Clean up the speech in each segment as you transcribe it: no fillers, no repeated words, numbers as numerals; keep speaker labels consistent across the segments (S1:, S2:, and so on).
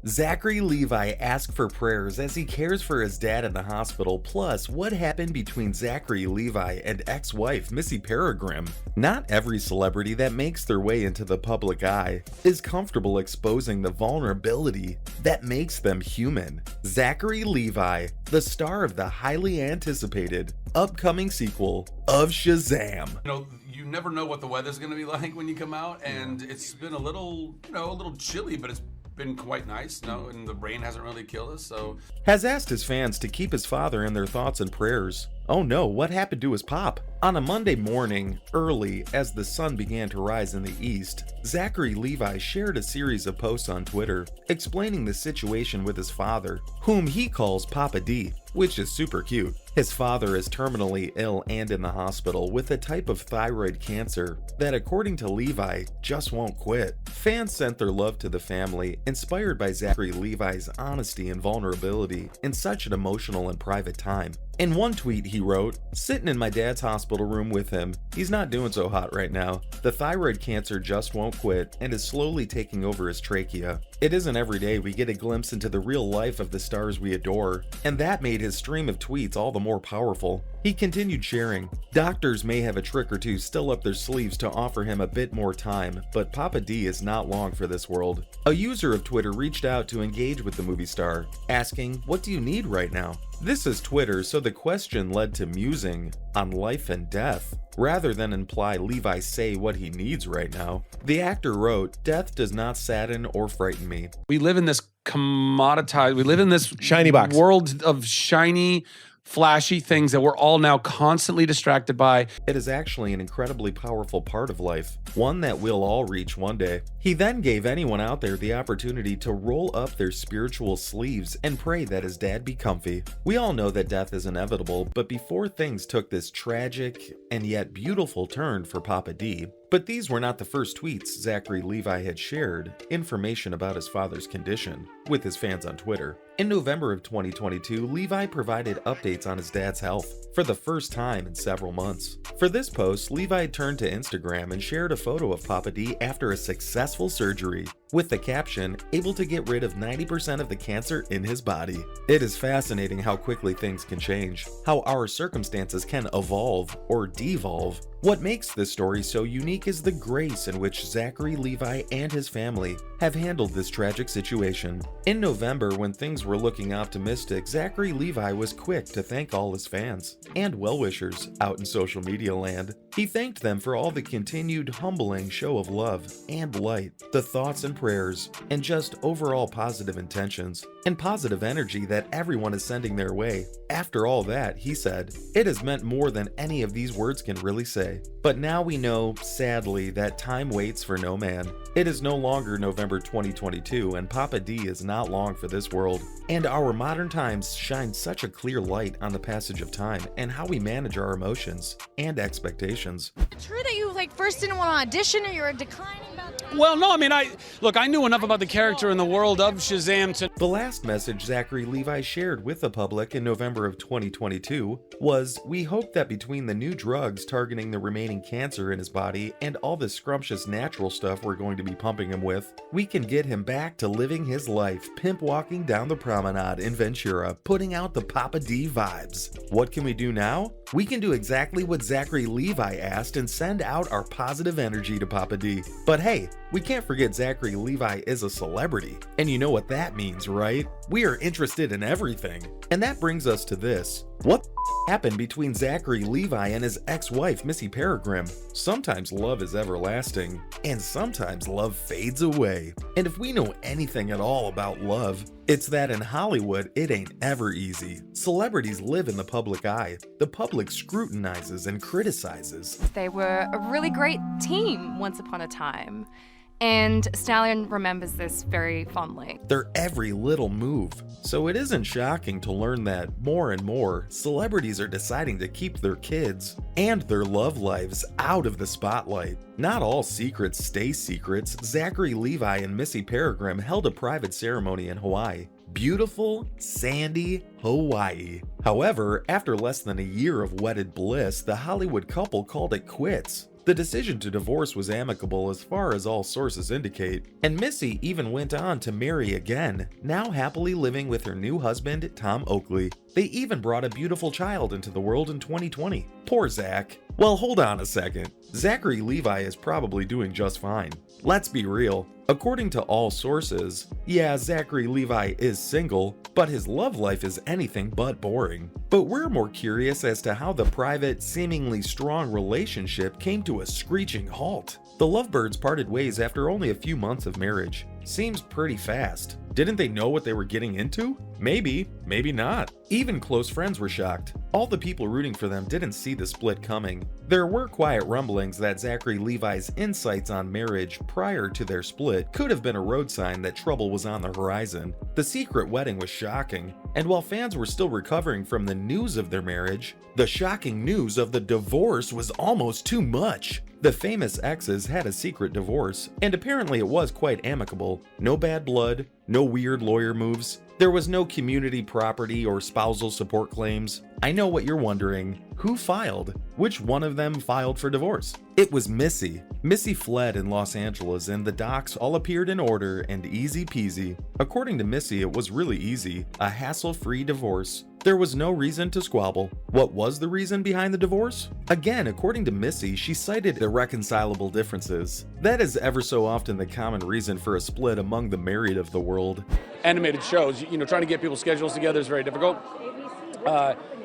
S1: Zachary Levi asked for prayers as he cares for his dad in the hospital, plus what happened between Zachary Levi and ex-wife Missy Peregrine. Not every celebrity that makes their way into the public eye is comfortable exposing the vulnerability that makes them human. Zachary Levi, the star of the highly anticipated upcoming sequel of Shazam.
S2: You never know what the weather's going to be like when you come out, and it's been a little chilly, but it's been quite nice, and the rain hasn't really killed us, so.
S1: Has asked his fans to keep his father in their thoughts and prayers. Oh no, what happened to his pop? On a Monday morning, early as the sun began to rise in the east, Zachary Levi shared a series of posts on Twitter explaining the situation with his father, whom he calls Papa D, which is super cute. His father is terminally ill and in the hospital with a type of thyroid cancer that, according to Levi, just won't quit. Fans sent their love to the family, inspired by Zachary Levi's honesty and vulnerability in such an emotional and private time. In one tweet he wrote, "Sitting in my dad's hospital room with him. He's not doing so hot right now. The thyroid cancer just won't quit and is slowly taking over his trachea. It isn't every day we get a glimpse into the real life of the stars we adore," and that made his stream of tweets all the more powerful. He continued sharing, "Doctors may have a trick or two still up their sleeves to offer him a bit more time, but Papa D is not long for this world." A user of Twitter reached out to engage with the movie star, asking, "What do you need right now?" This is Twitter, so the question led to musing on life and death, rather than imply Levi say what he needs right now. The actor wrote, "Death does not sadden or frighten me.
S2: We live in this commoditized, we live in this
S3: shiny box
S2: world of shiny, flashy things that we're all now constantly distracted by.
S1: It is actually an incredibly powerful part of life, one that we'll all reach one day." He then gave anyone out there the opportunity to roll up their spiritual sleeves and pray that his dad be comfy. We all know that death is inevitable, but before things took this tragic and yet beautiful turn for Papa D, but these were not the first tweets Zachary Levi had shared information about his father's condition with his fans on Twitter. In November of 2022, Levi provided updates on his dad's health for the first time in several months. For this post, Levi turned to Instagram and shared a photo of Papa D after a successful surgery, with the caption, "Able to get rid of 90% of the cancer in his body." It is fascinating how quickly things can change, how our circumstances can evolve or devolve. What makes this story so unique is the grace in which Zachary Levi and his family have handled this tragic situation. In November, when things were looking optimistic, Zachary Levi was quick to thank all his fans and well-wishers out in social media land. He thanked them for all the continued humbling show of love and light, the thoughts and prayers, and just overall positive intentions and positive energy that everyone is sending their way. After all that, he said, "It has meant more than any of these words can really say. But now we know, sadly, that time waits for no man. It is no longer November 2022, and Papa D is not long for this world. And our modern times shine such a clear light on the passage of time and how we manage our emotions and expectations."
S4: True that you first didn't want to audition, or you were declining about that?
S2: Well, no, I mean, I knew enough about the character in the world of Shazam to.
S1: The last message Zachary Levi shared with the public in November of 2022 was, "We hope that between the new drugs targeting the remaining cancer in his body and all the scrumptious natural stuff we're going to be pumping him with, we can get him back to living his life, pimp walking down the promenade in Ventura, putting out the Papa D vibes. What can we do now? We can do exactly what Zachary Levi asked and send out our positive energy to Papa D. But hey, we can't forget Zachary Levi is a celebrity, and you know what that means, right? We are interested in everything. And that brings us to this. What happened between Zachary Levi and his ex-wife, Missy Peregrine? Sometimes love is everlasting, and sometimes love fades away. And if we know anything at all about love, it's that in Hollywood, it ain't ever easy. Celebrities live in the public eye. The public scrutinizes and criticizes.
S5: They were a really great team once upon a time. And Stallion remembers this very fondly.
S1: Their every little move. So it isn't shocking to learn that more and more celebrities are deciding to keep their kids and their love lives out of the spotlight. Not all secrets stay secrets. Zachary Levi and Missy Peregrine held a private ceremony in Hawaii. Beautiful, sandy Hawaii. However, after less than a year of wedded bliss, the Hollywood couple called it quits. The decision to divorce was amicable as far as all sources indicate, and Missy even went on to marry again, now happily living with her new husband, Tom Oakley. They even brought a beautiful child into the world in 2020. Poor Zach. Well, hold on a second. Zachary Levi is probably doing just fine. Let's be real. According to all sources, yeah, Zachary Levi is single, but his love life is anything but boring. But we're more curious as to how the private, seemingly strong relationship came to a screeching halt. The lovebirds parted ways after only a few months of marriage. Seems pretty fast. Didn't they know what they were getting into? Maybe, maybe not. Even close friends were shocked. All the people rooting for them didn't see the split coming. There were quiet rumblings that Zachary Levi's insights on marriage prior to their split could have been a road sign that trouble was on the horizon. The secret wedding was shocking, and while fans were still recovering from the news of their marriage, the shocking news of the divorce was almost too much. The famous exes had a secret divorce, and apparently it was quite amicable. No bad blood, no weird lawyer moves. There was no community property or spousal support claims. I know what you're wondering. Who filed? Which one of them filed for divorce? It was Missy. Missy fled in Los Angeles and the docs all appeared in order and easy peasy. According to Missy, it was really easy. A hassle-free divorce. There was no reason to squabble. What was the reason behind the divorce? Again, according to Missy, she cited irreconcilable differences. That is ever so often the common reason for a split among the married of the world.
S3: Animated shows, trying to get people's schedules together is very difficult.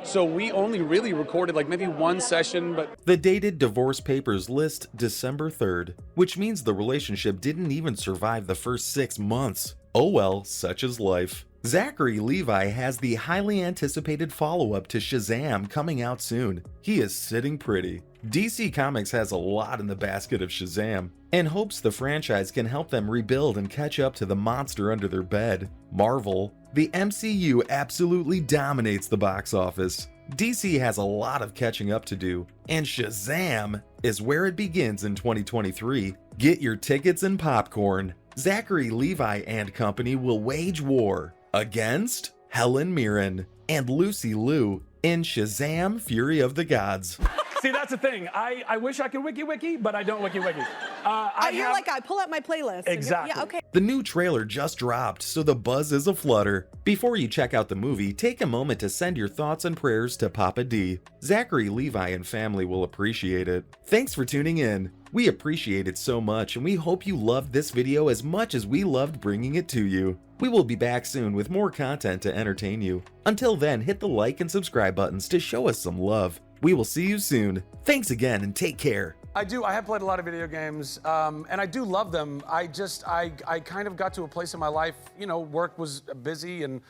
S3: So we only really recorded like maybe one session, but
S1: the dated divorce papers list December 3rd, which means the relationship didn't even survive the first 6 months. Oh well, such is life. Zachary Levi has the highly anticipated follow-up to Shazam coming out soon. He is sitting pretty. DC Comics has a lot in the basket of Shazam, and hopes the franchise can help them rebuild and catch up to the monster under their bed. Marvel, the MCU absolutely dominates the box office. DC has a lot of catching up to do, and Shazam is where it begins in 2023. Get your tickets and popcorn. Zachary Levi and company will wage war against Helen Mirren and Lucy Liu in Shazam! Fury of the Gods.
S3: see, that's the thing. I wish I could wiki, but I don't wiki.
S6: I pull out my playlist.
S3: Exactly.
S6: Yeah, okay.
S1: The new trailer just dropped, so the buzz is aflutter. Before you check out the movie, take a moment to send your thoughts and prayers to Papa D. Zachary Levi and family will appreciate it. Thanks for tuning in. We appreciate it so much, and we hope you loved this video as much as we loved bringing it to you. We will be back soon with more content to entertain you. Until then, hit the like and subscribe buttons to show us some love. We will see you soon. Thanks again and take care.
S3: I have played a lot of video games, and I do love them. I kind of got to a place in my life, work was busy and